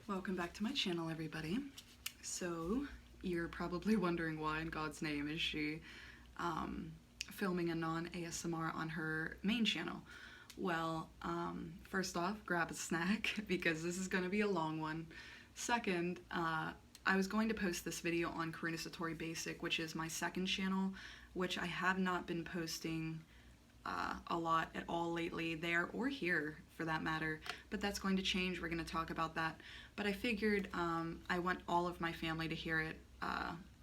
Welcome back to my channel, everybody. So, you're probably wondering why in God's name is she filming a non-ASMR on her main channel. Well, first off, grab a snack because this is going to be a long one. Second, I was going to post this video on KarunaSatoriBasic, which is my second channel, which I have not been posting a lot at all lately, there or here for that matter, but that's going to change. We're going to talk about that. But I figured I want all of my family to hear it.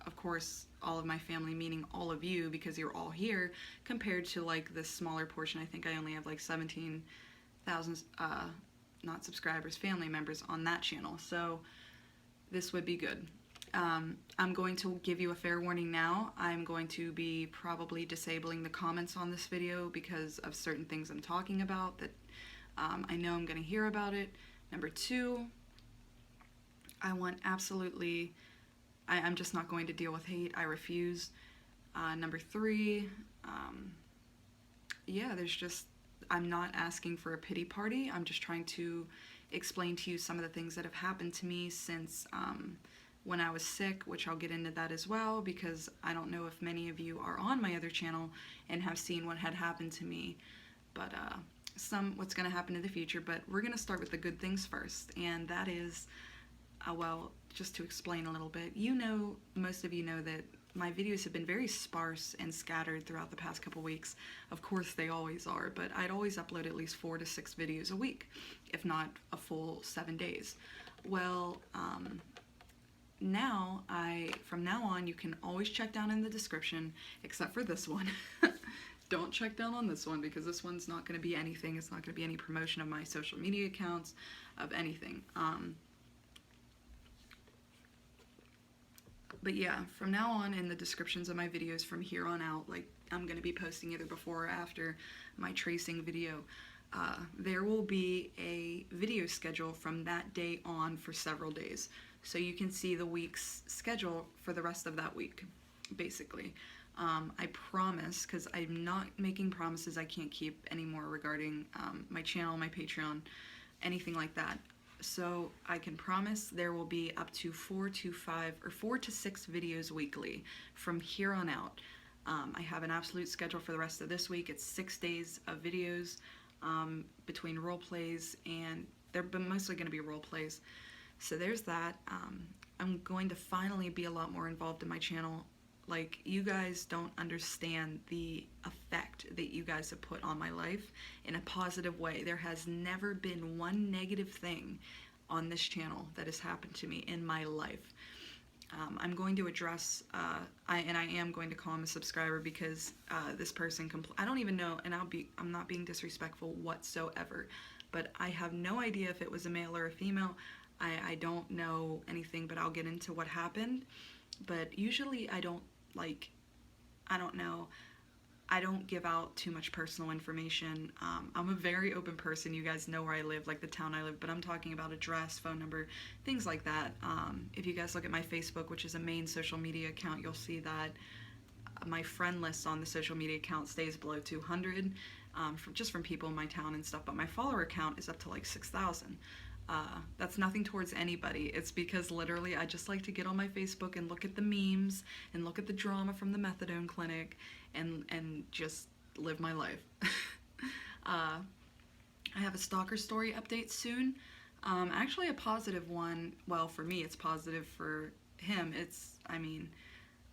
Of course, all of my family meaning all of you, because you're all here, compared to like this smaller portion. I think I only have like 17,000 not subscribers, family members on that channel, so this would be good. I'm going to give you a fair warning now. I'm going to be probably disabling the comments on this video because of certain things I'm talking about that I know I'm going to hear about it. Number two, I'm just not going to deal with hate. I refuse. Number three, yeah, I'm not asking for a pity party. I'm just trying to explain to you some of the things that have happened to me since when I was sick, which I'll get into that as well, because I don't know if many of you are on my other channel and have seen what had happened to me, but what's going to happen in the future. But we're going to start with the good things first, and that is, well, just to explain a little bit, most of you know that my videos have been very sparse and scattered throughout the past couple weeks. Of course, they always are, but I'd always upload at least 4 to 6 videos a week, if not a full 7 days. Well, from now on, you can always check down in the description, except for this one. Don't check down on this one, because this one's not going to be anything. It's not going to be any promotion of my social media accounts, of anything. But yeah, from now on, in the descriptions of my videos from here on out, like, I'm going to be posting either before or after my tracing video. There will be a video schedule from that day on for several days. So you can see the week's schedule for the rest of that week, basically. I promise, because I'm not making promises I can't keep anymore regarding my channel, my Patreon, anything like that. So I can promise there will be up to 4 to 6 videos weekly from here on out. I have an absolute schedule for the rest of this week. It's 6 days of videos between role plays, and they're mostly going to be role plays. So there's that. I'm going to finally be a lot more involved in my channel. Like, you guys don't understand the effect that you guys have put on my life in a positive way. There has never been one negative thing on this channel that has happened to me in my life. I'm going to address, I am going to call him a subscriber, because this person, I don't even know, and I'm not being disrespectful whatsoever, but I have no idea if it was a male or a female. I don't know anything, but I'll get into what happened. But usually I don't give out too much personal information. I'm a very open person. You guys know where I live, like the town I live, but I'm talking about address, phone number, things like that. If you guys look at my Facebook, which is a main social media account, you'll see that my friend list on the social media account stays below 200, just from people in my town and stuff, but my follower count is up to like 6,000. That's nothing towards anybody. It's because literally I just like to get on my Facebook and look at the memes and look at the drama from the methadone clinic and just live my life. I have a Stalker story update soon. Actually a positive one. Well, for me it's positive. For him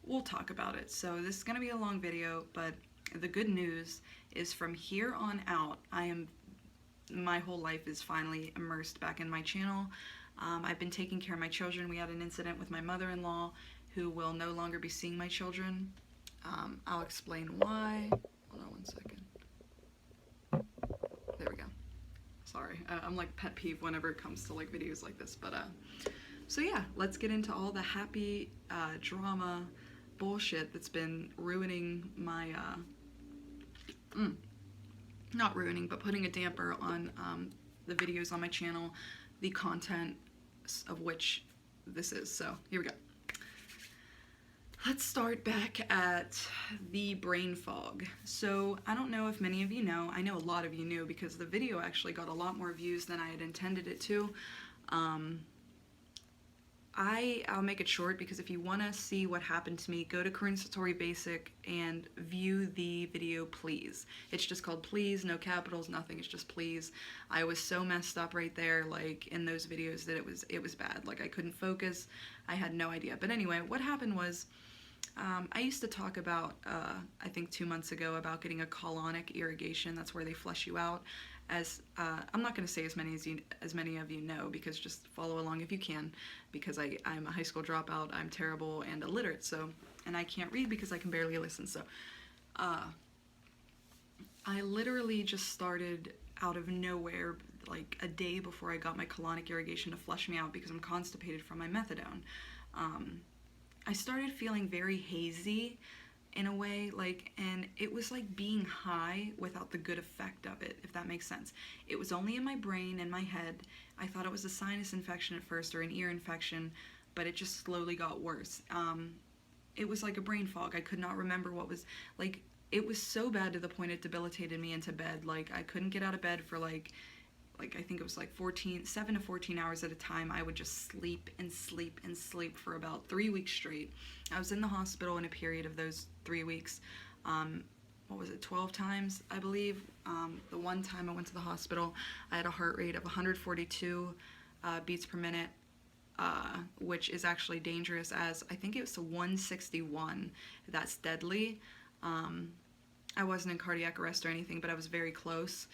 we'll talk about it. So this is going to be a long video, but the good news is from here on out, my whole life is finally immersed back in my channel. I've been taking care of my children. We had an incident with my mother-in-law, who will no longer be seeing my children. I'll explain why. Hold on one second. There we go. Sorry, I'm like pet peeve whenever it comes to like videos like this. But so yeah, let's get into all the happy drama bullshit that's been ruining my not ruining, but putting a damper on the videos on my channel, the content of which this is. So here we go. Let's start back at the brain fog. So I don't know if many of you know. I know a lot of you knew, because the video actually got a lot more views than I had intended it to. I'll make it short, because if you want to see what happened to me, go to KarunaSatoriBasic and view the video, please. It's just called please, no capitals, nothing, it's just please. I was so messed up right there, like, in those videos, that it was bad. Like, I couldn't focus, I had no idea. But anyway, what happened was, I used to talk about, I think 2 months ago, about getting a colonic irrigation. That's where they flush you out. As I'm not going to say as many of you know, because just follow along if you can, because I'm a high school dropout, I'm terrible and illiterate, so, and I can't read because I can barely listen, so I literally just started out of nowhere, like a day before I got my colonic irrigation, to flush me out because I'm constipated from my methadone. I started feeling very hazy in a way, like, and it was like being high without the good effect of it, if that makes sense. It was only in my brain and my head. I thought it was a sinus infection at first, or an ear infection, but it just slowly got worse. It was like a brain fog. I could not remember what was, like, it was so bad to the point it debilitated me into bed. Like, I couldn't get out of bed for like I think it was like 7 to 14 hours at a time. I would just sleep and sleep and sleep for about 3 weeks straight. I was in the hospital in a period of those 3 weeks. What was it, 12 times, I believe. The one time I went to the hospital, I had a heart rate of 142 beats per minute, which is actually dangerous, as I think it was 161. That's deadly. I wasn't in cardiac arrest or anything, but I was very close.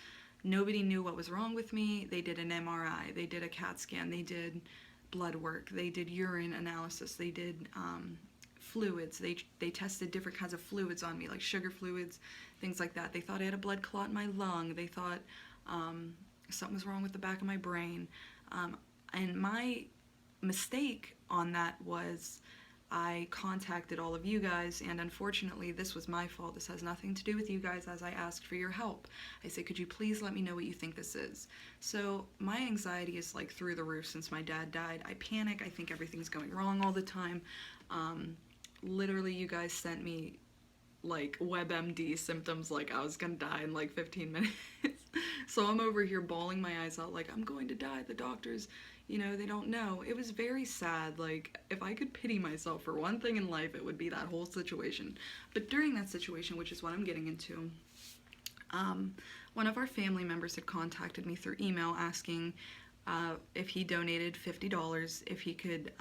Nobody knew what was wrong with me. They did an MRI, they did a CAT scan, they did blood work, they did urine analysis, they did fluids, they tested different kinds of fluids on me, like sugar fluids, things like that. They thought I had a blood clot in my lung, they thought something was wrong with the back of my brain. And my mistake on that was, I contacted all of you guys, and unfortunately this was my fault. This has nothing to do with you guys, as I asked for your help. I said, could you please let me know what you think this is? So my anxiety is like through the roof since my dad died. I panic, I think everything's going wrong all the time. Literally, you guys sent me like WebMD symptoms, like I was gonna die in like 15 minutes. So I'm over here bawling my eyes out, like, I'm going to die, the doctors, you know, they don't know. It was very sad. Like, if I could pity myself for one thing in life, it would be that whole situation. But during that situation, which is what I'm getting into, one of our family members had contacted me through email asking if he donated $50, if he could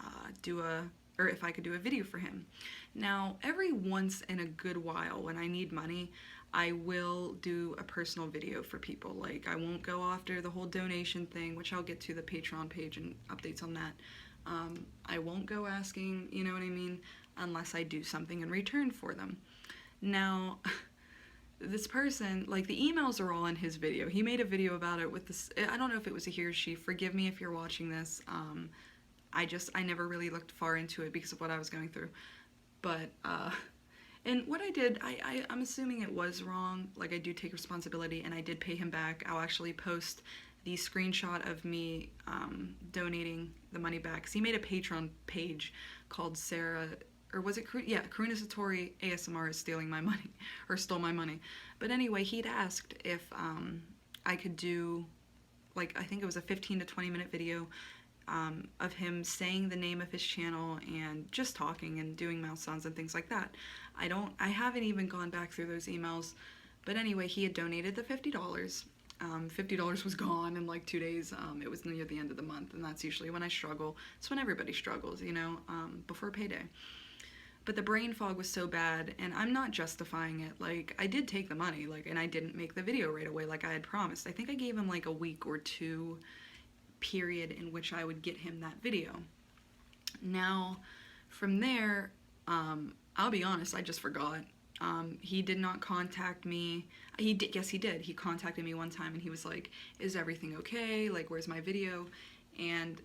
if I could do a video for him. Now, every once in a good while, when I need money, I will do a personal video for people. Like, I won't go after the whole donation thing, which I'll get to the Patreon page and updates on that. I won't go asking, you know what I mean, unless I do something in return for them. Now, this person, like, the emails are all in his video. He made a video about it with this, I don't know if it was a he or she, forgive me if you're watching this. I never really looked far into it because of what I was going through. But, and what I did, I'm assuming it was wrong. Like, I do take responsibility, and I did pay him back. I'll actually post the screenshot of me donating the money back. Because he made a Patreon page called Sarah, or was it, yeah, Karunasatori ASMR is stealing my money, or stole my money. But anyway, he'd asked if I could do, like, I think it was a 15 to 20 minute video of him saying the name of his channel and just talking and doing mouth sounds and things like that. I haven't even gone back through those emails, but anyway, he had donated the $50. $50 was gone in like 2 days. It was near the end of the month, and that's usually when I struggle. It's when everybody struggles, you know, before payday. But the brain fog was so bad, and I'm not justifying it. Like, I did take the money, like, and I didn't make the video right away like I had promised. I think I gave him like a week or two period in which I would get him that video. Now, from there, I'll be honest, I just forgot. He did not contact me. He did, yes he did. He contacted me one time and he was like, is everything okay? Like, where's my video? And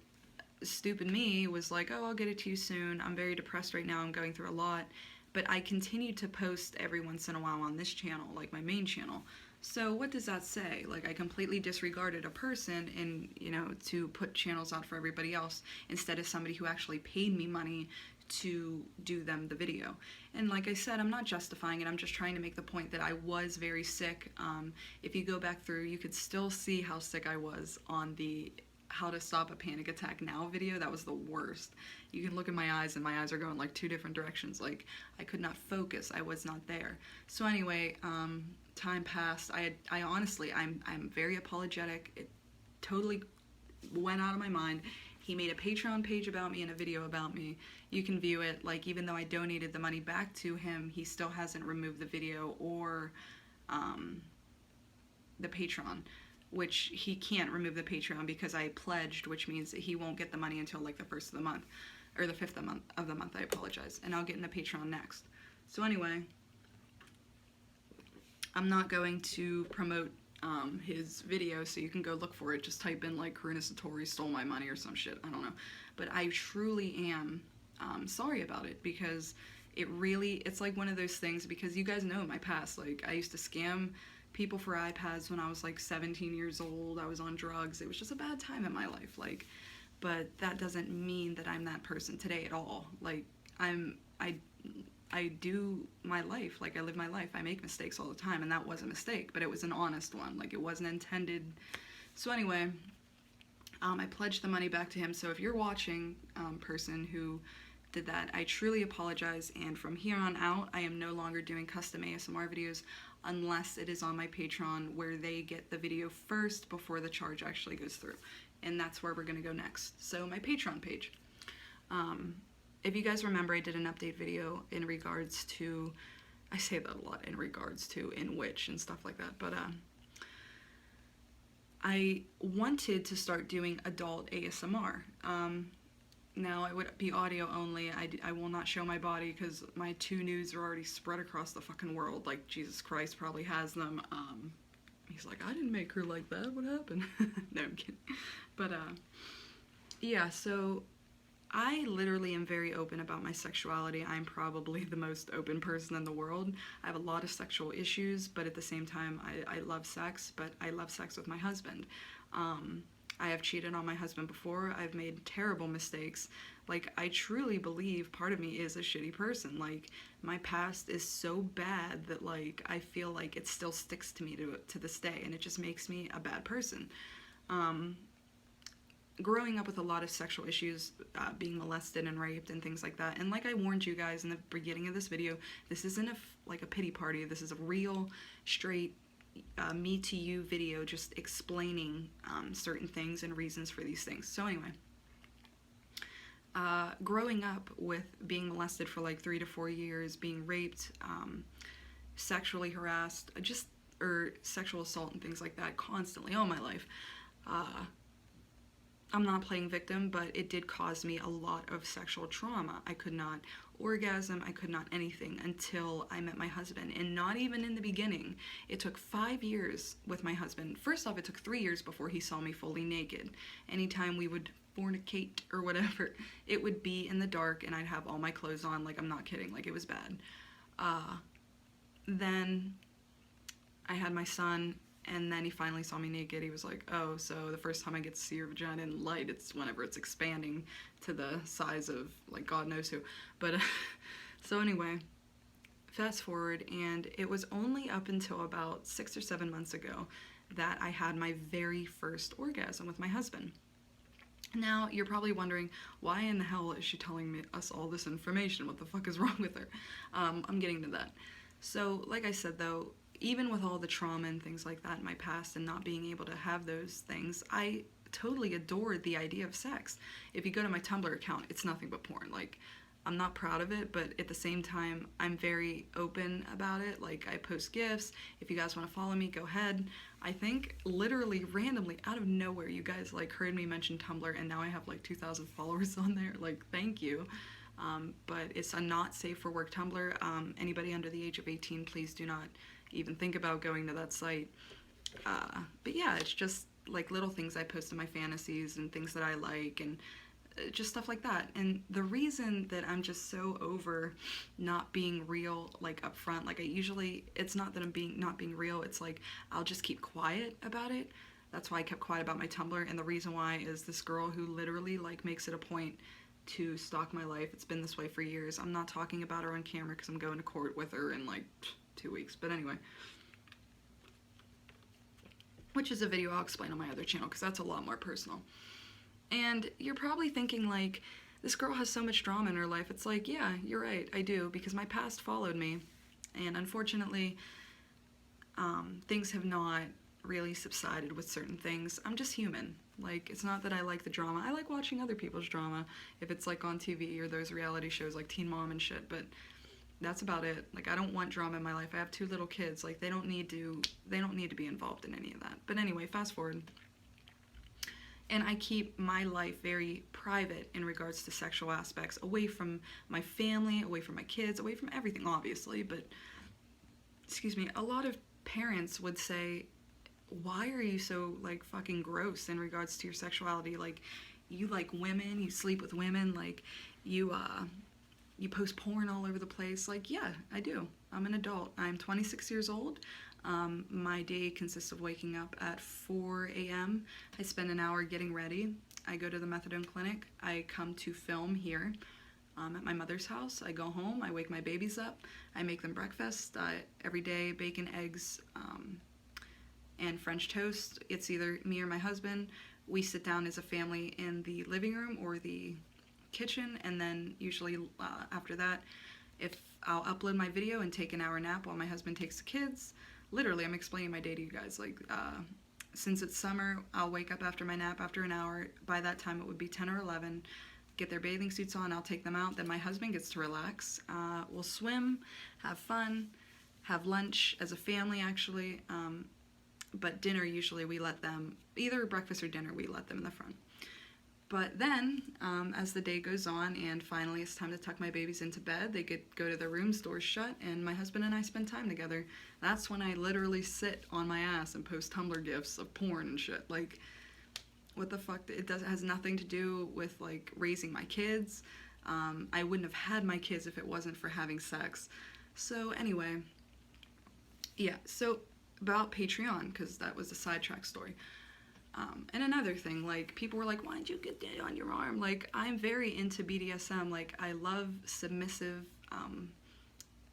stupid me was like, oh, I'll get it to you soon. I'm very depressed right now. I'm going through a lot. But I continued to post every once in a while on this channel, like my main channel. So what does that say? Like, I completely disregarded a person and, you know, to put channels out for everybody else instead of somebody who actually paid me money to do them the video. And like I said, I'm not justifying it. I'm just trying to make the point that I was very sick. If you go back through, you could still see how sick I was on the how to stop a panic attack now video, that was the worst. You can look at my eyes and my eyes are going like 2 different directions. Like I could not focus. I was not there. So anyway, time passed. I honestly, I'm very apologetic. It totally went out of my mind. He made a Patreon page about me and a video about me. You can view it. Like, even though I donated the money back to him, he still hasn't removed the video or the Patreon, which he can't remove the Patreon because I pledged, which means that he won't get the money until like the 1st of the month, or the 5th of the month, I apologize, and I'll get in the Patreon next. So anyway, I'm not going to promote his video, so you can go look for it. Just type in like KarunaSatori stole my money or some shit, I don't know. But I truly am sorry about it, because it's like one of those things, because you guys know my past. Like, I used to scam people for iPads when I was like 17 years old. I was on drugs. It was just a bad time in my life. Like, but that doesn't mean that I'm that person today at all. Like, I do my life. Like, I live my life. I make mistakes all the time, and that was a mistake, but it was an honest one. Like, it wasn't intended. So anyway, I pledged the money back to him. So if you're watching, person who did that, I truly apologize, and from here on out, I am no longer doing custom ASMR videos unless it is on my Patreon, where they get the video first before the charge actually goes through, and that's where we're gonna go next. So my Patreon page. If you guys remember, I did an update video in regards to, I say that a lot, in regards to, in which, and stuff like that, but I wanted to start doing adult ASMR. Now, it would be audio only. I will not show my body, because my 2 nudes are already spread across the fucking world. Like, Jesus Christ probably has them. He's like, I didn't make her like that. What happened? No, I'm kidding. But, yeah, so I literally am very open about my sexuality. I'm probably the most open person in the world. I have a lot of sexual issues, but at the same time, I love sex, but I love sex with my husband. I have cheated on my husband before. I've made terrible mistakes. Like, I truly believe part of me is a shitty person. Like, my past is so bad that, like, I feel like it still sticks to me to this day, and it just makes me a bad person. Growing up with a lot of sexual issues, being molested and raped and things like that, and like I warned you guys in the beginning of this video, this isn't like a pity party. This is a real, straight, me to you video, just explaining certain things and reasons for these things. So anyway, growing up with being molested for like 3 to 4 years, being raped, sexually harassed, or sexual assault and things like that constantly all my life, I'm not playing victim, but it did cause me a lot of sexual trauma. I could not orgasm, I could not anything until I met my husband, and not even in the beginning. It took 5 years with my husband. First off, it took 3 years before he saw me fully naked. Anytime we would fornicate or whatever, it would be in the dark and I'd have all my clothes on. Like, I'm not kidding, like, it was bad. Then I had my son, and then he finally saw me naked. He was like, oh, so the first time I get to see your vagina in light, it's whenever it's expanding to the size of, like, God knows who. But, so anyway, fast forward, and it was only up until about 6 or 7 months ago that I had my very first orgasm with my husband. Now, you're probably wondering, why in the hell is she telling us all this information? What the fuck is wrong with her? I'm getting to that. So, like I said, though, even with all the trauma and things like that in my past and not being able to have those things, I totally adored the idea of sex. If you go to my Tumblr account, it's nothing but porn. Like, I'm not proud of it, but at the same time, I'm very open about it. Like, I post GIFs. If you guys want to follow me, go ahead. I think literally randomly out of nowhere, you guys like heard me mention Tumblr, and now I have like 2,000 followers on there. Like, thank you. But it's a not safe for work Tumblr. Anybody under the age of 18, please do not even think about going to that site. But yeah, it's just like little things I post in my fantasies and things that I like, and just stuff like that. And the reason that I'm just so over not being real, like, up front, like, it's not that I'm not being real, it's like I'll just keep quiet about it. That's why I kept quiet about my Tumblr, and the reason why is this girl who literally, like, makes it a point to stalk my life. It's been this way for years. I'm not talking about her on camera because I'm going to court with her in like 2 weeks, but anyway, which is a video I'll explain on my other channel because that's a lot more personal. And you're probably thinking, like, this girl has so much drama in her life. It's like, yeah, you're right, I do, because my past followed me. And unfortunately, things have not really subsided with certain things. I'm just human. Like, it's not that I like the drama. I like watching other people's drama if it's like on TV or those reality shows like Teen Mom and shit, but that's about it. Like, I don't want drama in my life. I have 2 little kids. Like, they don't need to be involved in any of that. But anyway, fast forward. And I keep my life very private in regards to sexual aspects, away from my family, away from my kids, away from everything, obviously. But, excuse me, a lot of parents would say, why are you so, like, fucking gross in regards to your sexuality? Like, you like women, you sleep with women, like, you post porn all over the place. Like, yeah, I do. I'm an adult. I'm 26 years old. My day consists of waking up at 4 a.m. I spend an hour getting ready. I go to the methadone clinic. I come to film here at my mother's house. I go home. I wake my babies up. I make them breakfast. Every day, bacon, eggs, and French toast. It's either me or my husband. We sit down as a family in the living room or the kitchen, and then usually after that, if I'll upload my video and take an hour nap while my husband takes the kids. Literally, I'm explaining my day to you guys. Like, since it's summer, I'll wake up after my nap after an hour. By that time, it would be 10 or 11. Get their bathing suits on, I'll take them out. Then my husband gets to relax. We'll swim, have fun, have lunch as a family, actually. But dinner, usually we let them, either breakfast or dinner, we let them in the front. But then, as the day goes on and finally it's time to tuck my babies into bed, they go to their rooms, doors shut, and my husband and I spend time together. That's when I literally sit on my ass and post Tumblr gifs of porn and shit. Like, what the fuck? It has nothing to do with, like, raising my kids. I wouldn't have had my kids if it wasn't for having sex. So anyway, yeah, so about Patreon, because that was a sidetrack story. And another thing, like, people were like, why didn't you get that on your arm? Like, I'm very into BDSM. Like, I love submissive,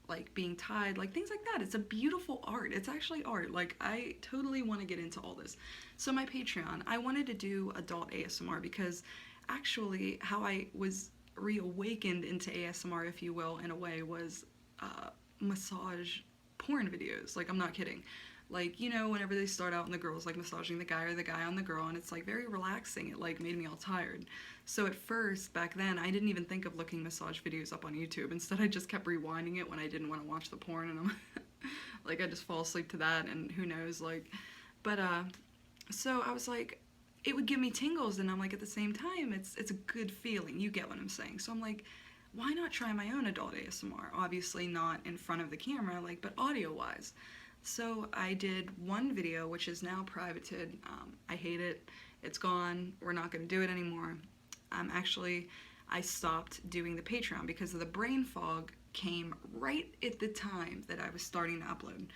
like, being tied, like, things like that. It's a beautiful art. It's actually art. Like, I totally want to get into all this. So my Patreon, I wanted to do adult ASMR because actually how I was reawakened into ASMR, if you will, in a way, was massage porn videos. Like, I'm not kidding. Like, you know, whenever they start out and the girl's, like, massaging the guy or the guy on the girl, and it's, like, very relaxing. It, like, made me all tired. So at first, back then, I didn't even think of looking massage videos up on YouTube. Instead, I just kept rewinding it when I didn't want to watch the porn, and I'm, like, I just fall asleep to that, and who knows, like, but, so I was like, it would give me tingles, and I'm like, at the same time, it's a good feeling. You get what I'm saying. So I'm like, why not try my own adult ASMR? Obviously not in front of the camera, like, but audio-wise. So I did one video, which is now privated. I hate it. It's gone. We're not going to do it anymore. I stopped doing the Patreon because of the brain fog came right at the time that I was starting to upload.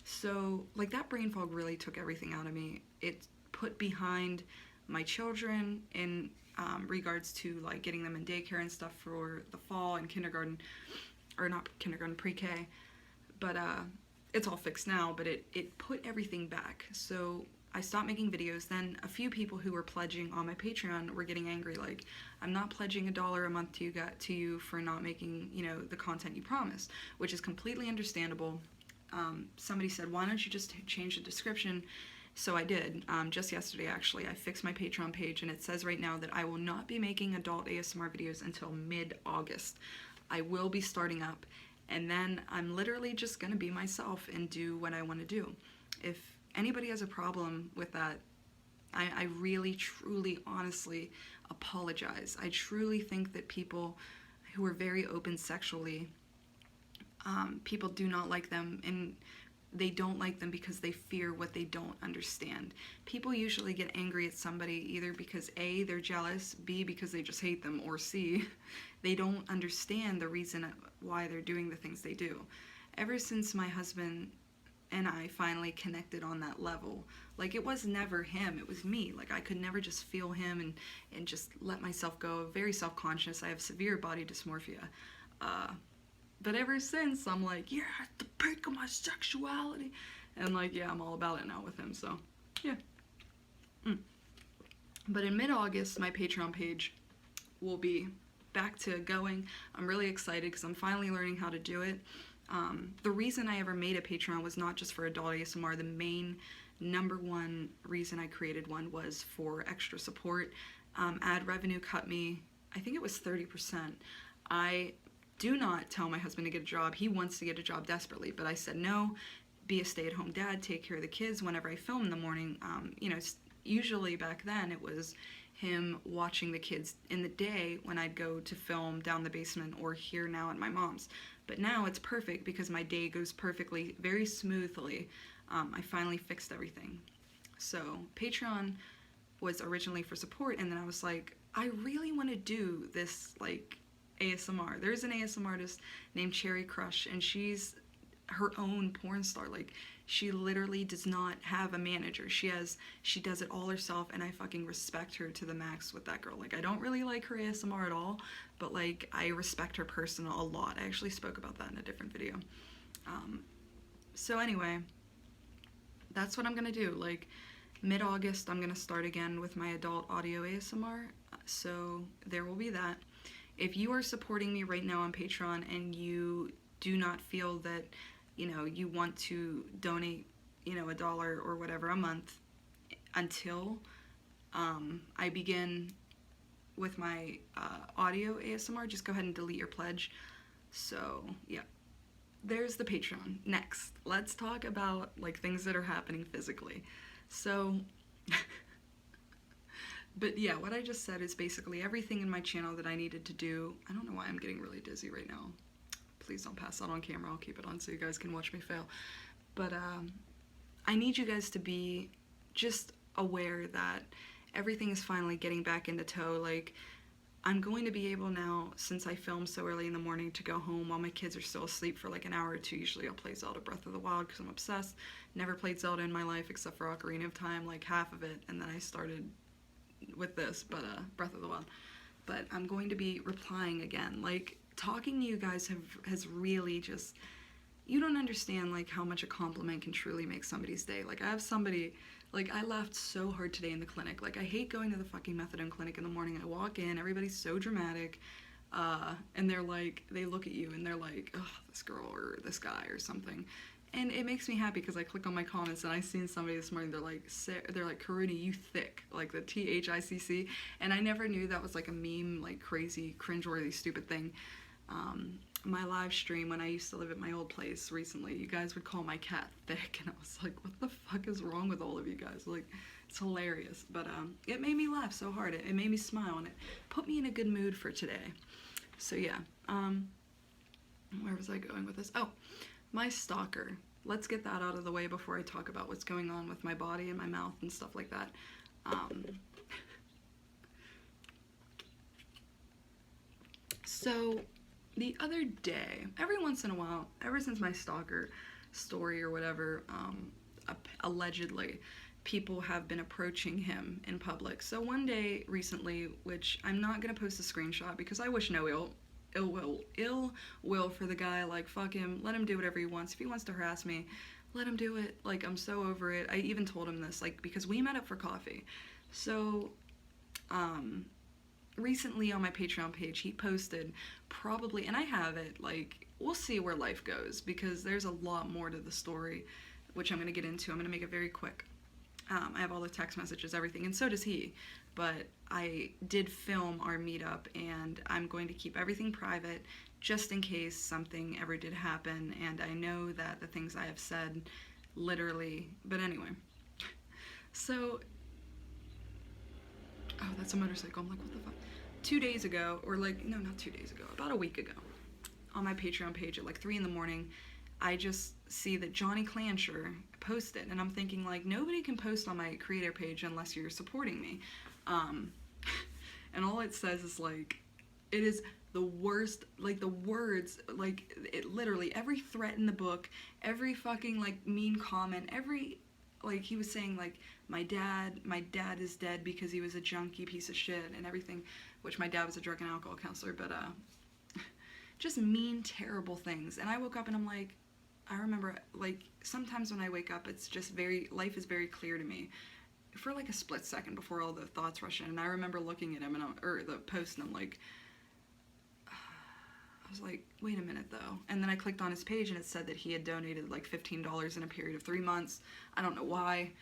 So, like, that brain fog really took everything out of me. It put behind my children in regards to, like, getting them in daycare and stuff for the fall and kindergarten, or not kindergarten, pre-K. But, it's all fixed now, but it put everything back. So I stopped making videos. Then a few people who were pledging on my Patreon were getting angry, like, I'm not pledging $1 a month to you for not making, you know, the content you promised, which is completely understandable. Somebody said, why don't you just change the description? So I did. Just yesterday, actually, I fixed my Patreon page, and it says right now that I will not be making adult ASMR videos until mid-August. I will be starting up, and then I'm literally just gonna be myself and do what I want to do. If anybody has a problem with that, I really, truly, honestly apologize. I truly think that people who are very open sexually, people do not like them, and they don't like them because they fear what they don't understand. People usually get angry at somebody either because A, they're jealous, B, because they just hate them, or C, they don't understand the reason why they're doing the things they do. Ever since my husband and I finally connected on that level, like, it was never him, it was me. Like, I could never just feel him and just let myself go. Very self-conscious. I have severe body dysmorphia. But ever since, I'm like, yeah, at the peak of my sexuality. And, like, yeah, I'm all about it now with him, so, yeah. But in mid-August, my Patreon page will be back to going. I'm really excited because I'm finally learning how to do it. The reason I ever made a Patreon was not just for adult ASMR. The main number one reason I created one was for extra support. Ad revenue cut me, I think it was 30%. I do not tell my husband to get a job. He wants to get a job desperately, but I said no, be a stay-at-home dad, take care of the kids whenever I film in the morning. You know, usually back then it was him watching the kids in the day when I'd go to film down the basement or here now at my mom's. But now it's perfect because my day goes perfectly, very smoothly. I finally fixed everything. So Patreon was originally for support, and then I was like, I really want to do this like ASMR. There's an ASMR artist named Cherry Crush, and she's her own porn star. Like, she literally does not have a manager. She does it all herself, and I fucking respect her to the max with that girl. Like, I don't really like her ASMR at all, but like, I respect her person a lot. I actually spoke about that in a different video. So anyway, that's what I'm gonna do. Like, mid-August, I'm gonna start again with my adult audio ASMR, so there will be that. If you are supporting me right now on Patreon and you do not feel that, you know, you want to donate, you know, $1 or whatever a month until I begin with my audio ASMR, just go ahead and delete your pledge. So yeah, there's the Patreon. Next, let's talk about like things that are happening physically. So but yeah, what I just said is basically everything in my channel that I needed to do. I don't know why I'm getting really dizzy right now. Please don't pass out on camera. I'll keep it on so you guys can watch me fail. But I need you guys to be just aware that everything is finally getting back into tow. Like, I'm going to be able now, since I film so early in the morning, to go home while my kids are still asleep for like an hour or two. Usually I'll play Zelda Breath of the Wild because I'm obsessed. Never played Zelda in my life except for Ocarina of Time, like half of it, and then I started with this, but Breath of the Wild. But I'm going to be replying again. Like, talking to you guys has really just, you don't understand like how much a compliment can truly make somebody's day. Like, I have somebody, like, I laughed so hard today in the clinic. Like, I hate going to the fucking methadone clinic in the morning. I walk in, everybody's so dramatic, and they're like, they look at you and they're like, oh, this girl or this guy or something. And it makes me happy because I click on my comments and I seen somebody this morning, they're like, Karuna, you thick, like the THICC, and I never knew that was like a meme, like crazy, cringeworthy, stupid thing. My live stream when I used to live at my old place recently, you guys would call my cat thick, and I was like, what the fuck is wrong with all of you guys? Like, it's hilarious. But it made me laugh so hard. It made me smile, and it put me in a good mood for today. So yeah, where was I going with this? Oh, my Stalker. Let's get that out of the way before I talk about what's going on with my body and my mouth and stuff like that. So the other day, every once in a while, ever since my Stalker story or whatever, allegedly, people have been approaching him in public. So one day recently, which I'm not gonna post a screenshot because I wish no ill will for the guy. Like, fuck him, let him do whatever he wants. If he wants to harass me, let him do it. Like, I'm so over it. I even told him this, like, because we met up for coffee. So recently on my Patreon page, he posted probably, and I have it, like, we'll see where life goes because there's a lot more to the story, which I'm going to get into. I'm going to make it very quick. I have all the text messages, everything, and so does he, but I did film our meetup, and I'm going to keep everything private just in case something ever did happen, and I know that the things I have said literally, but anyway. So, oh, that's a motorcycle. I'm like, what the fuck? 2 days ago, or like, no, not 2 days ago, about a week ago, on my Patreon page at like 3 in the morning, I just see that Johnny Clancher posted, and I'm thinking, like, nobody can post on my creator page unless you're supporting me. And all it says is, like, it is the worst, like, the words, like, it literally, every threat in the book, every fucking, like, mean comment, every, like, he was saying, like, my dad is dead because he was a junkie piece of shit and everything, which my dad was a drug and alcohol counselor, but, just mean, terrible things. And I woke up and I'm like, I remember, like, sometimes when I wake up, it's just life is very clear to me for like a split second before all the thoughts rush in. And I remember looking at him, or the post, and I'm like, I was like, wait a minute though. And then I clicked on his page and it said that he had donated like $15 in a period of 3 months. I don't know why,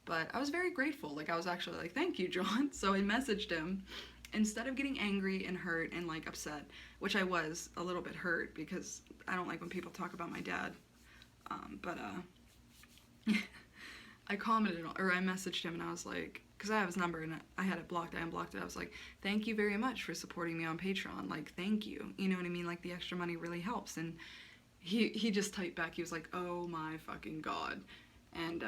but I was very grateful. Like, I was actually like, thank you, John. So I messaged him instead of getting angry and hurt and like upset, which I was a little bit hurt because I don't like when people talk about my dad. I commented, or I messaged him, and I was like, because I have his number and I had it blocked, I unblocked it. I was like, thank you very much for supporting me on Patreon. Like, thank you. You know what I mean? Like, the extra money really helps. And he just typed back, he was like, oh my fucking God. And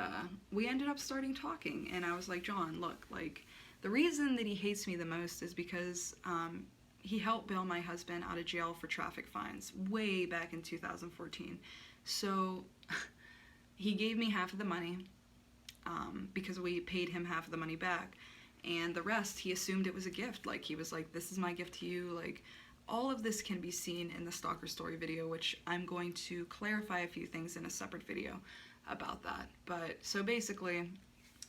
we ended up starting talking, and I was like, John, look, like, the reason that he hates me the most is because he helped bail my husband out of jail for traffic fines way back in 2014. So he gave me half of the money because we paid him half of the money back, and the rest he assumed it was a gift. Like, he was like, this is my gift to you. Like, all of this can be seen in the Stalker story video, which I'm going to clarify a few things in a separate video about that. But so basically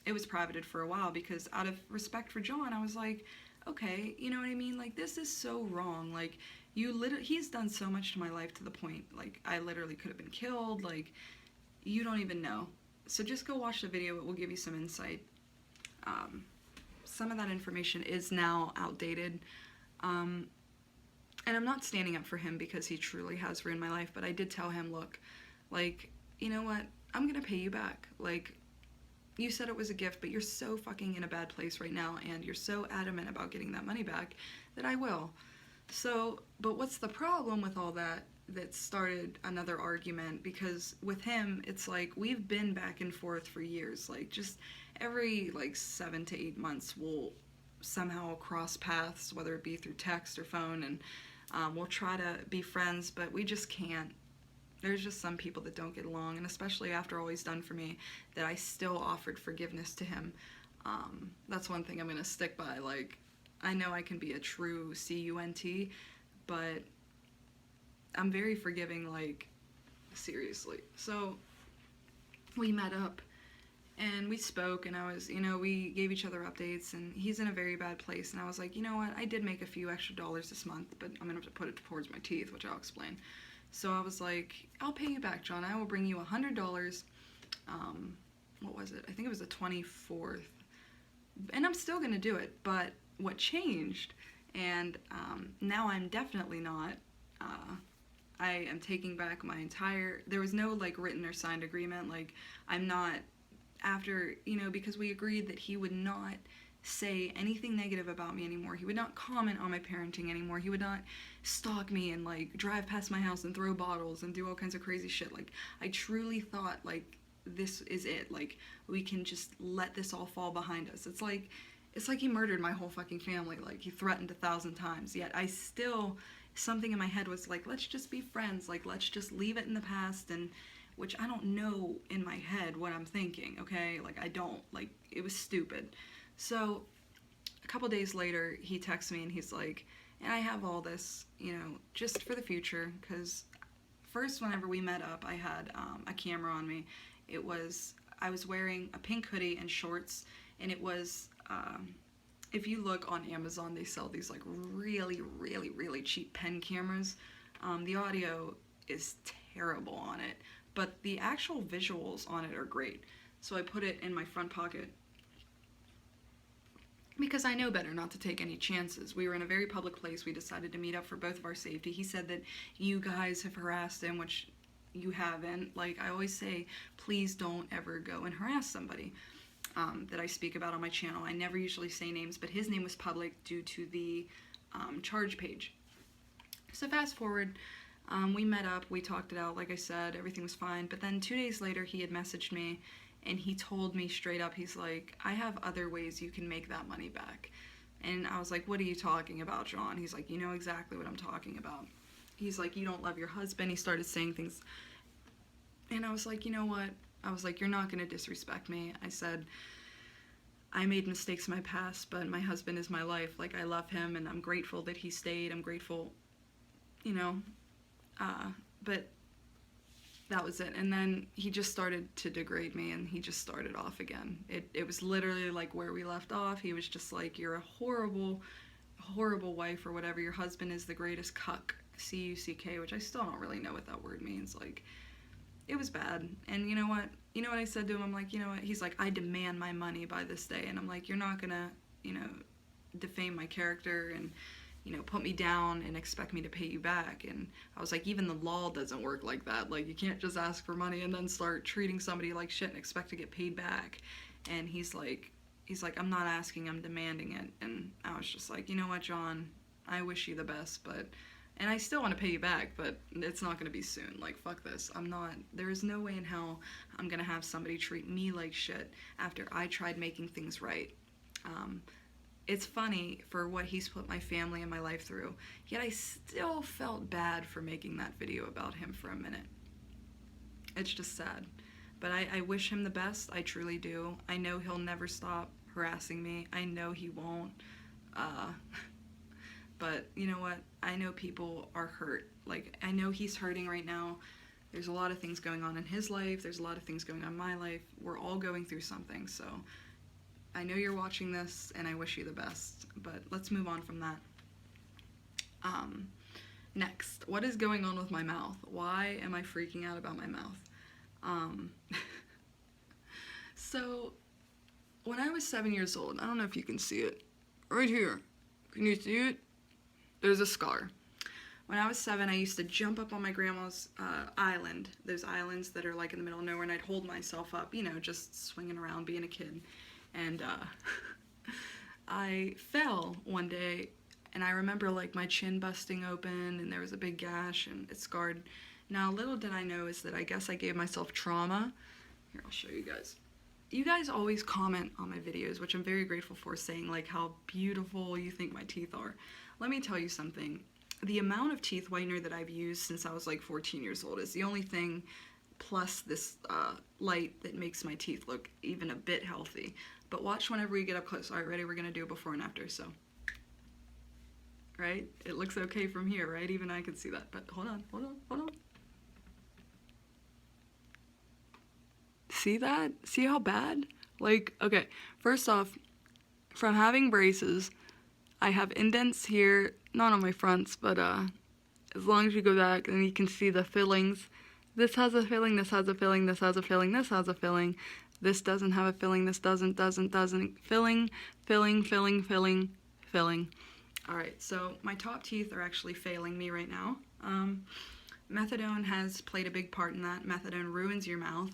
it was privated for a while because out of respect for John, I was like, okay, you know what I mean? Like, this is so wrong. Like, he's done so much to my life to the point, like, I literally could have been killed. Like, you don't even know. So just go watch the video. It will give you some insight. Some of that information is now outdated. And I'm not standing up for him because he truly has ruined my life, but I did tell him, look, like, you know what? I'm gonna pay you back. Like, you said it was a gift, but you're so fucking in a bad place right now, and you're so adamant about getting that money back that I will. So, but what's the problem with all that? That started another argument, because with him, it's like, we've been back and forth for years. Like, just every, like, 7 to 8 months, we'll somehow cross paths, whether it be through text or phone, and we'll try to be friends, but we just can't. There's just some people that don't get along, and especially after all he's done for me, that I still offered forgiveness to him. That's one thing I'm gonna stick by. Like, I know I can be a true cunt, but I'm very forgiving, like, seriously. So we met up and we spoke, and I was, you know, we gave each other updates, and he's in a very bad place, and I was like, you know what, I did make a few extra dollars this month, but I'm gonna have to put it towards my teeth, which I'll explain. So I was like, I'll pay you back, John. I will bring you $100. What was it? I think it was the 24th. And I'm still gonna do it, but what changed, and now I'm definitely not, I am taking back my entire, there was no, like, written or signed agreement. Like, I'm not, after, you know, because we agreed that he would not say anything negative about me anymore. He would not comment on my parenting anymore. He would not stalk me and, like, drive past my house and throw bottles and do all kinds of crazy shit. Like, I truly thought, like, this is it. Like, we can just let this all fall behind us. It's like he murdered my whole fucking family. Like, he threatened 1,000 times. Yet I still, something in my head was like, let's just be friends. Like, let's just leave it in the past. And which I don't know in my head what I'm thinking, okay? Like, I don't. Like, it was stupid. So a couple days later, he texts me and he's like, and I have all this, you know, just for the future, because first, whenever we met up, I had a camera on me. I was wearing a pink hoodie and shorts, and it was, if you look on Amazon, they sell these, like, really, really, really cheap pen cameras. The audio is terrible on it, but the actual visuals on it are great. So I put it in my front pocket because I know better not to take any chances. We were in a very public place. We decided to meet up for both of our safety. He said that you guys have harassed him, which you haven't. Like, I always say, please don't ever go and harass somebody that I speak about on my channel. I never usually say names, but his name was public due to the charge page. So fast forward, we met up, we talked it out, like I said, everything was fine. But then 2 days later, he had messaged me, and he told me straight up, he's like, I have other ways you can make that money back. And I was like, what are you talking about, John? He's like, you know exactly what I'm talking about. He's like, you don't love your husband. He started saying things. And I was like, you know what? I was like, you're not going to disrespect me. I said, I made mistakes in my past, but my husband is my life. Like, I love him, and I'm grateful that he stayed. I'm grateful, you know. But that was it. And then he just started to degrade me, and he just started off again. It was literally like where we left off. He was just like, you're a horrible, horrible wife or whatever. Your husband is the greatest cuck, C-U-C-K, which I still don't really know what that word means. Like, it was bad. And you know what? You know what I said to him? I'm like, you know what? He's like, I demand my money by this day. And I'm like, you're not gonna, you know, defame my character and, you know, put me down and expect me to pay you back. And I was like, even the law doesn't work like that. Like, you can't just ask for money and then start treating somebody like shit and expect to get paid back. And he's like, I'm not asking, I'm demanding it. And I was just like, you know what, John, I wish you the best, but, and I still want to pay you back, but it's not going to be soon. Like, fuck this. There is no way in hell I'm going to have somebody treat me like shit after I tried making things right. It's funny for what he's put my family and my life through, yet I still felt bad for making that video about him for a minute. It's just sad. But I wish him the best, I truly do. I know he'll never stop harassing me. I know he won't. But you know what? I know people are hurt. Like, I know he's hurting right now. There's a lot of things going on in his life. There's a lot of things going on in my life. We're all going through something, so I know you're watching this, and I wish you the best, but let's move on from that. Next, what is going on with my mouth? Why am I freaking out about my mouth? So, when I was 7 years old, I don't know if you can see it, right here, can you see it? There's a scar. When I was 7, I used to jump up on my grandma's island, those islands that are like in the middle of nowhere, and I'd hold myself up, you know, just swinging around, being a kid. And I fell one day, and I remember like my chin busting open, and there was a big gash, and it scarred. Now, little did I know is that I guess I gave myself trauma. Here, I'll show you guys. You guys always comment on my videos, which I'm very grateful for, saying like how beautiful you think my teeth are. Let me tell you something. The amount of teeth whitener that I've used since I was like 14 years old is the only thing, plus this light, that makes my teeth look even a bit healthy. But watch whenever we get up close. All right, ready? We're gonna do a before and after, so. Right? It looks okay from here, right? Even I can see that, but hold on. See that? See how bad? Like, okay, first off, from having braces, I have indents here, not on my fronts, but as long as you go back, then you can see the fillings. This has a filling, this has a filling, this has a filling, this has a filling. This doesn't have a filling, this doesn't. Filling. Alright, so my top teeth are actually failing me right now. Methadone has played a big part in that. Methadone ruins your mouth.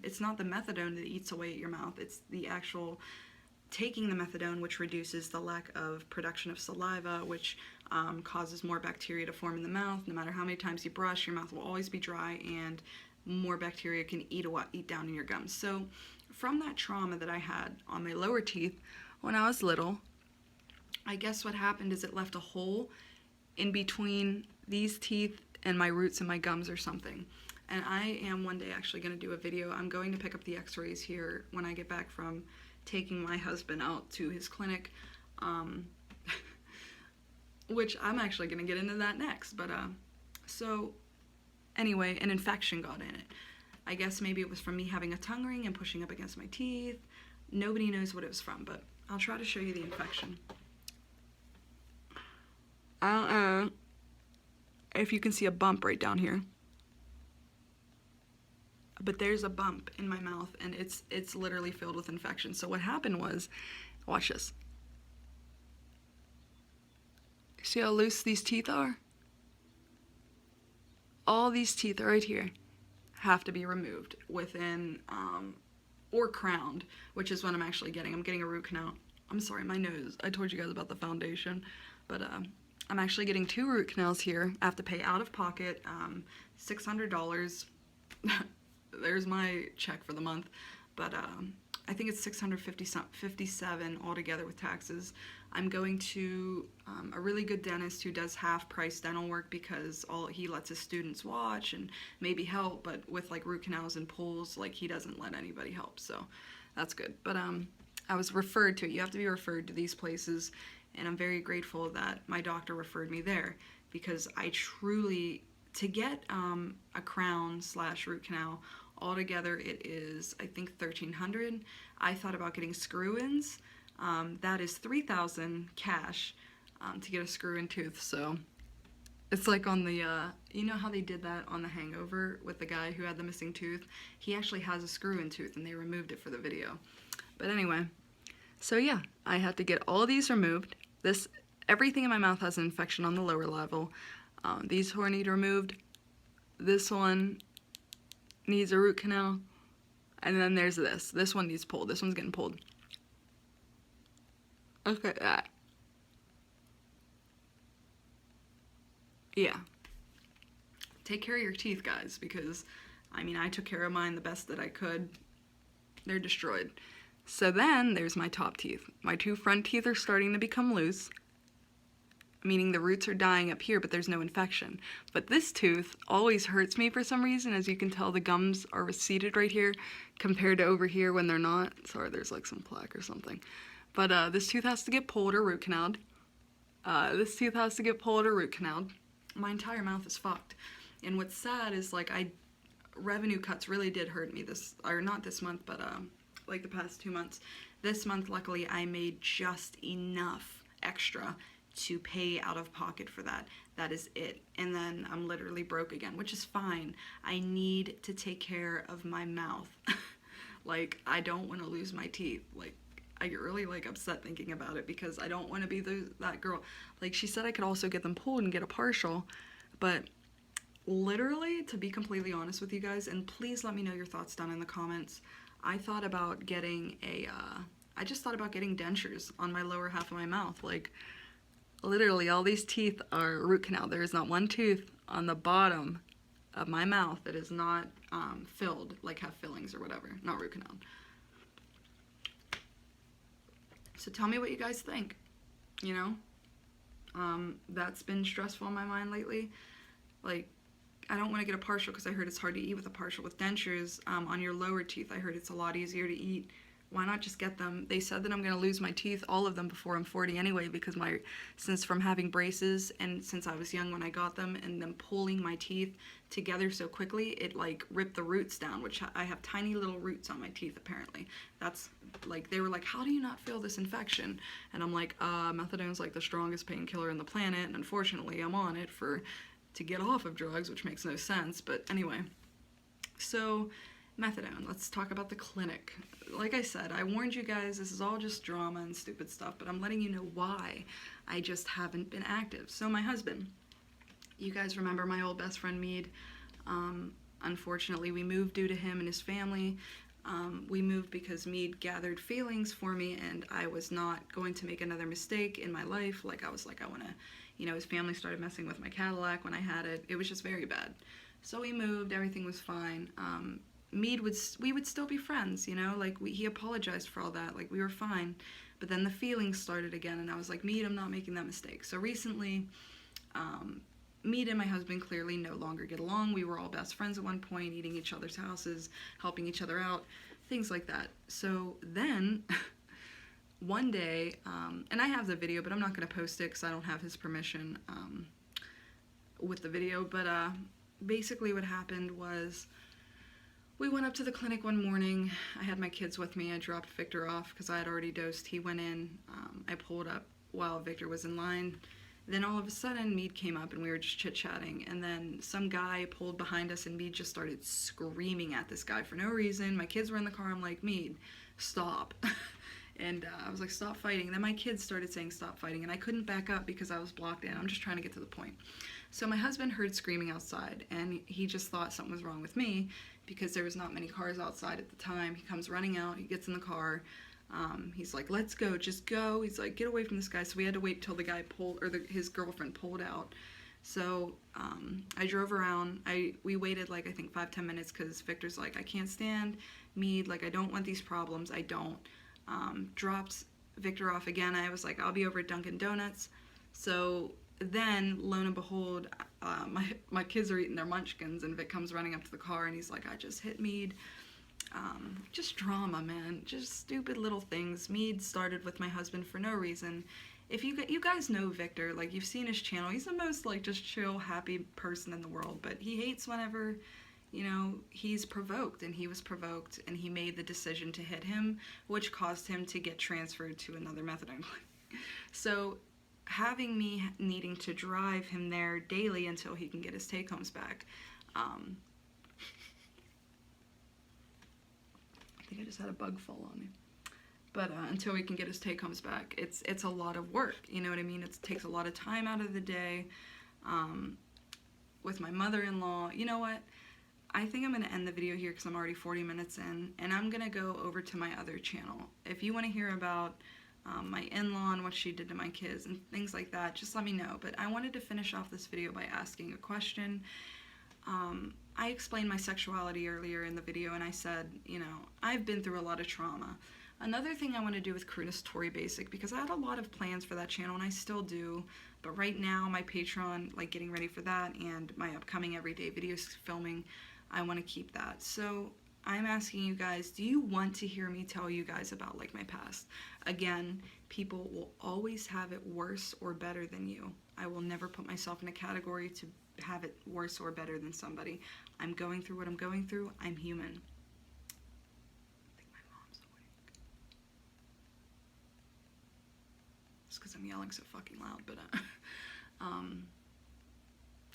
It's not the methadone that eats away at your mouth, it's the actual taking the methadone, which reduces the lack of production of saliva, which causes more bacteria to form in the mouth. No matter how many times you brush, your mouth will always be dry, and more bacteria can eat down in your gums. So from that trauma that I had on my lower teeth when I was little, I guess what happened is it left a hole in between these teeth and my roots and my gums or something. And I am one day actually going to do a video. I'm going to pick up the x-rays here when I get back from taking my husband out to his clinic, which I'm actually going to get into that next. But so anyway, an infection got in it. I guess maybe it was from me having a tongue ring and pushing up against my teeth. Nobody knows what it was from, but I'll try to show you the infection. I don't know if you can see a bump right down here, but there's a bump in my mouth, and it's literally filled with infection. So what happened was, watch this. See how loose these teeth are? All these teeth right here have to be removed within, or crowned, which is what I'm actually getting. I'm getting a root canal. I'm sorry, my nose. I told you guys about the foundation, but I'm actually getting 2 root canals here. I have to pay out of pocket $600. There's my check for the month, but I think it's $657 altogether with taxes. I'm going to a really good dentist who does half-price dental work because he lets his students watch and maybe help, but with like root canals and pulls, like he doesn't let anybody help, so that's good. But I was referred to. You have to be referred to these places, and I'm very grateful that my doctor referred me there, because I truly, to get a crown / root canal, altogether it is, I think, $1,300. I thought about getting screw-ins. That is $3,000 cash to get a screw-in tooth. So it's like on the, you know how they did that on The Hangover with the guy who had the missing tooth? He actually has a screw-in tooth, and they removed it for the video. But anyway, so yeah, I had to get all of these removed. Everything in my mouth has an infection on the lower level. These four need removed. This one needs a root canal. And then there's this. This one needs pulled. This one's getting pulled. Okay, that. Yeah. Take care of your teeth, guys, because, I mean, I took care of mine the best that I could. They're destroyed. So then, there's my top teeth. My two front teeth are starting to become loose, meaning the roots are dying up here, but there's no infection. But this tooth always hurts me for some reason. As you can tell, the gums are receded right here compared to over here when they're not. Sorry, there's like some plaque or something. But this tooth has to get pulled or root canaled. This tooth has to get pulled or root canaled. My entire mouth is fucked. And what's sad is, like, revenue cuts really did hurt me not this month, but like the past 2 months. This month, luckily, I made just enough extra to pay out of pocket for that. That is it. And then I'm literally broke again, which is fine. I need to take care of my mouth. Like, I don't want to lose my teeth. Like, I get really, like, upset thinking about it because I don't want to be that girl. Like, she said I could also get them pulled and get a partial, but literally, to be completely honest with you guys, and please let me know your thoughts down in the comments, I thought about getting I just thought about getting dentures on my lower half of my mouth. Like, literally, all these teeth are root canal. There is not one tooth on the bottom of my mouth that is not filled, like have fillings or whatever, not root canal. So tell me what you guys think, you know? That's been stressful in my mind lately. Like, I don't want to get a partial because I heard it's hard to eat with a partial. With dentures, on your lower teeth, I heard it's a lot easier to eat. Why not just get them? They said that I'm going to lose my teeth, all of them, before I'm 40 anyway, because since from having braces and since I was young when I got them and them pulling my teeth together so quickly, it like ripped the roots down, which I have tiny little roots on my teeth apparently. That's like, they were like, how do you not feel this infection? And I'm like, methadone's like the strongest painkiller in the planet, and unfortunately I'm on it to get off of drugs, which makes no sense. But anyway, so methadone, let's talk about the clinic. Like I said, I warned you guys, this is all just drama and stupid stuff, but I'm letting you know why I just haven't been active. So my husband, you guys remember my old best friend Mead. Unfortunately, we moved due to him and his family. We moved because Mead gathered feelings for me, and I was not going to make another mistake in my life. Like, I was like, I want to, you know, his family started messing with my Cadillac when I had it. It was just very bad. So we moved, everything was fine. we would still be friends, you know, like he apologized for all that, like we were fine. But then the feelings started again, and I was like, Mead, I'm not making that mistake. So recently, Mead and my husband clearly no longer get along. We were all best friends at one point, eating each other's houses, helping each other out, things like that. So then, one day, and I have the video, but I'm not going to post it because I don't have his permission with the video, but basically what happened was, we went up to the clinic one morning. I had my kids with me. I dropped Victor off because I had already dosed. He went in. I pulled up while Victor was in line. Then all of a sudden, Mead came up and we were just chit-chatting. And then some guy pulled behind us and Mead just started screaming at this guy for no reason. My kids were in the car. I'm like, Mead, stop. And I was like, stop fighting. And then my kids started saying, stop fighting. And I couldn't back up because I was blocked in. I'm just trying to get to the point. So my husband heard screaming outside, and he just thought something was wrong with me because there was not many cars outside at the time. He comes running out. He gets in the car. He's like, let's go. Just go. He's like, get away from this guy. So we had to wait till the guy pulled, or his girlfriend pulled out. So I drove around. We waited like, I think 5-10 minutes because Victor's like, I can't stand Mead. Like, I don't want these problems. I don't. Dropped Victor off again. I was like, I'll be over at Dunkin' Donuts. So then, lo and behold, my kids are eating their munchkins, and Vic comes running up to the car, and he's like, I just hit Mead. Just drama, man. Just stupid little things. Mead started with my husband for no reason, if you guys know Victor, like, you've seen his channel, he's the most, like, just chill, happy person in the world, but he hates whenever, you know, he's provoked, and he was provoked, and he made the decision to hit him, which caused him to get transferred to another methadone clinic. So having me needing to drive him there daily until he can get his take-homes back, I think I just had a bug fall on me. But until he can get his take-homes back, it's a lot of work, you know what I mean? It takes a lot of time out of the day. With my mother-in-law, you know what? I think I'm going to end the video here because I'm already 40 minutes in, and I'm going to go over to my other channel. If you want to hear about my in-law and what she did to my kids and things like that, just let me know. But I wanted to finish off this video by asking a question. I explained my sexuality earlier in the video, and I said, you know, I've been through a lot of trauma. Another thing I want to do with KarunaSatoriBasic, because I had a lot of plans for that channel, and I still do, but right now my Patreon, like, getting ready for that, and my upcoming everyday videos filming, I want to keep that. So I'm asking you guys, do you want to hear me tell you guys about, like, my past? Again, people will always have it worse or better than you. I will never put myself in a category to have it worse or better than somebody. I'm going through what I'm going through. I'm human. Because I'm yelling so fucking loud, but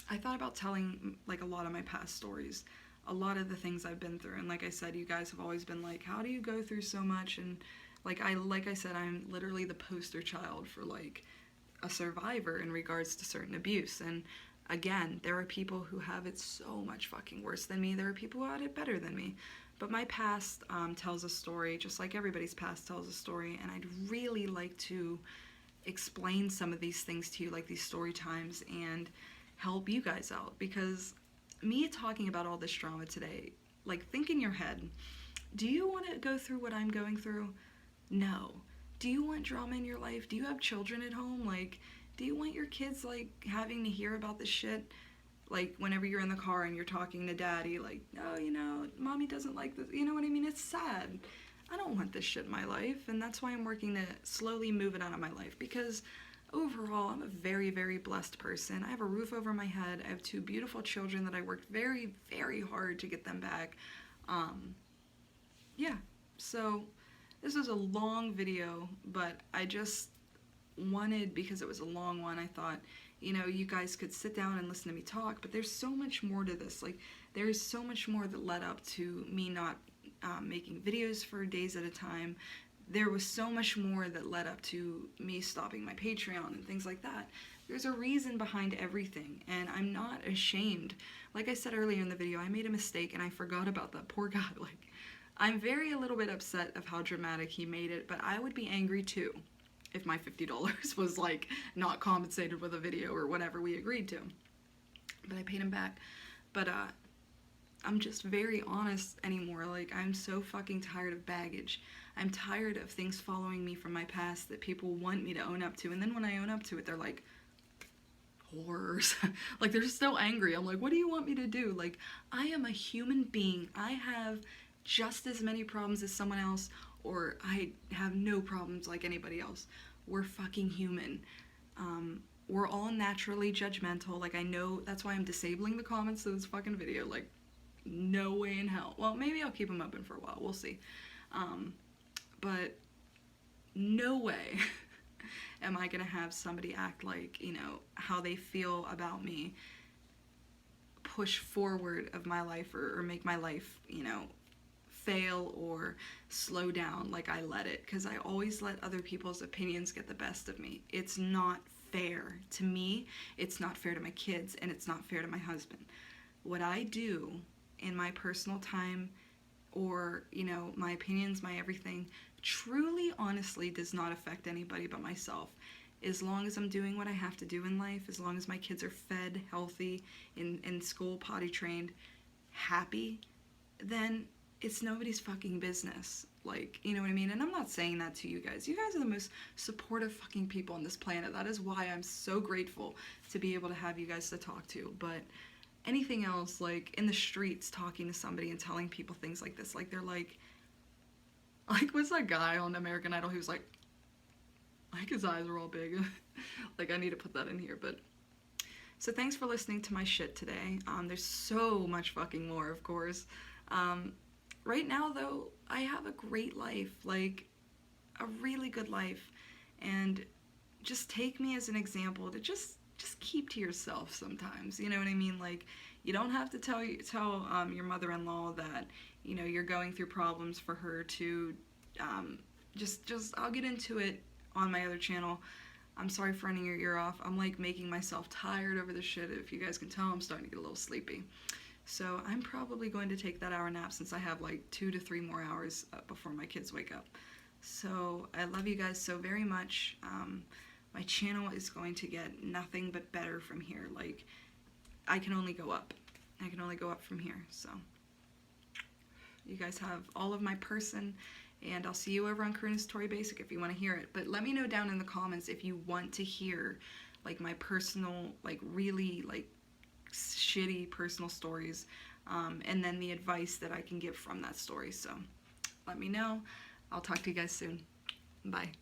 I thought about telling, like, a lot of my past stories, a lot of the things I've been through, and like I said, you guys have always been like, how do you go through so much? And like I said, I'm literally the poster child for, like, a survivor in regards to certain abuse. And again, there are people who have it so much fucking worse than me. There are people who had it better than me. But my past tells a story, just like everybody's past tells a story, and I'd really like to explain some of these things to you, like these story times, and help you guys out. Because me talking about all this drama today, like, think in your head, do you want to go through what I'm going through? No. Do you want drama in your life? Do you have children at home? Like, do you want your kids, like, having to hear about this shit? Like, whenever you're in the car and you're talking to daddy, like, oh, you know, mommy doesn't like this, you know what I mean? It's sad. I don't want this shit in my life, and that's why I'm working to slowly move it out of my life, because overall, I'm a very, very blessed person. I have a roof over my head. I have 2 beautiful children that I worked very, very hard to get them back. Yeah, so this was a long video, but I just wanted, because it was a long one, I thought, you know, you guys could sit down and listen to me talk, but there's so much more to this. Like, there's so much more that led up to me not making videos for days at a time. There was so much more that led up to me stopping my Patreon and things like that. There's a reason behind everything, and I'm not ashamed. Like I said earlier in the video, I made a mistake and I forgot about that poor guy. Like, I'm a little bit upset of how dramatic he made it, but I would be angry too if my $50 was, like, not compensated with a video or whatever we agreed to. But I paid him back. But I'm just very honest anymore. Like, I'm so fucking tired of baggage. I'm tired of things following me from my past that people want me to own up to, and then when I own up to it, they're like, whores. Like, they're so angry. I'm like, what do you want me to do? Like, I am a human being. I have just as many problems as someone else, or I have no problems like anybody else. We're fucking human. We're all naturally judgmental. Like, I know, that's why I'm disabling the comments of this fucking video. Like, no way in hell. Well, maybe I'll keep them open for a while. We'll see. But no way am I gonna have somebody act like, you know, how they feel about me push forward of my life, or make my life, you know, fail or slow down like I let it, because I always let other people's opinions get the best of me. It's not fair to me, it's not fair to my kids, and it's not fair to my husband. What I do in my personal time, or, you know, my opinions, my everything, truly, honestly, does not affect anybody but myself. As long as I'm doing what I have to do in life, as long as my kids are fed, healthy, in school, potty trained, happy, then it's nobody's fucking business. Like, you know what I mean? And I'm not saying that to you guys. You guys are the most supportive fucking people on this planet. That is why I'm so grateful to be able to have you guys to talk to. But anything else, like in the streets talking to somebody and telling people things like this, like, they're like what's that guy on American Idol who's like, Like his eyes are all big. Like I need to put that in here, but. So thanks for listening to my shit today. There's so much fucking more, of course. Right now, though, I have a great life, like a really good life, and just take me as an example to just keep to yourself sometimes. You know what I mean? Like you don't have to tell your mother-in-law that you're going through problems for her to just I'll get into it on my other channel. I'm sorry for running your ear off. I'm like making myself tired over this shit. If you guys can tell, I'm starting to get a little sleepy. So I'm probably going to take that hour nap since I have like 2 to 3 more hours before my kids wake up. So I love you guys so very much. My channel is going to get nothing but better from here. Like, I can only go up. I can only go up from here. So you guys have all of my person, and I'll see you over on KarunaSatoriBasic if you want to hear it. But let me know down in the comments if you want to hear like my personal, like really like shitty personal stories, and then the advice that I can give from that story. So let me know. I'll talk to you guys soon. Bye.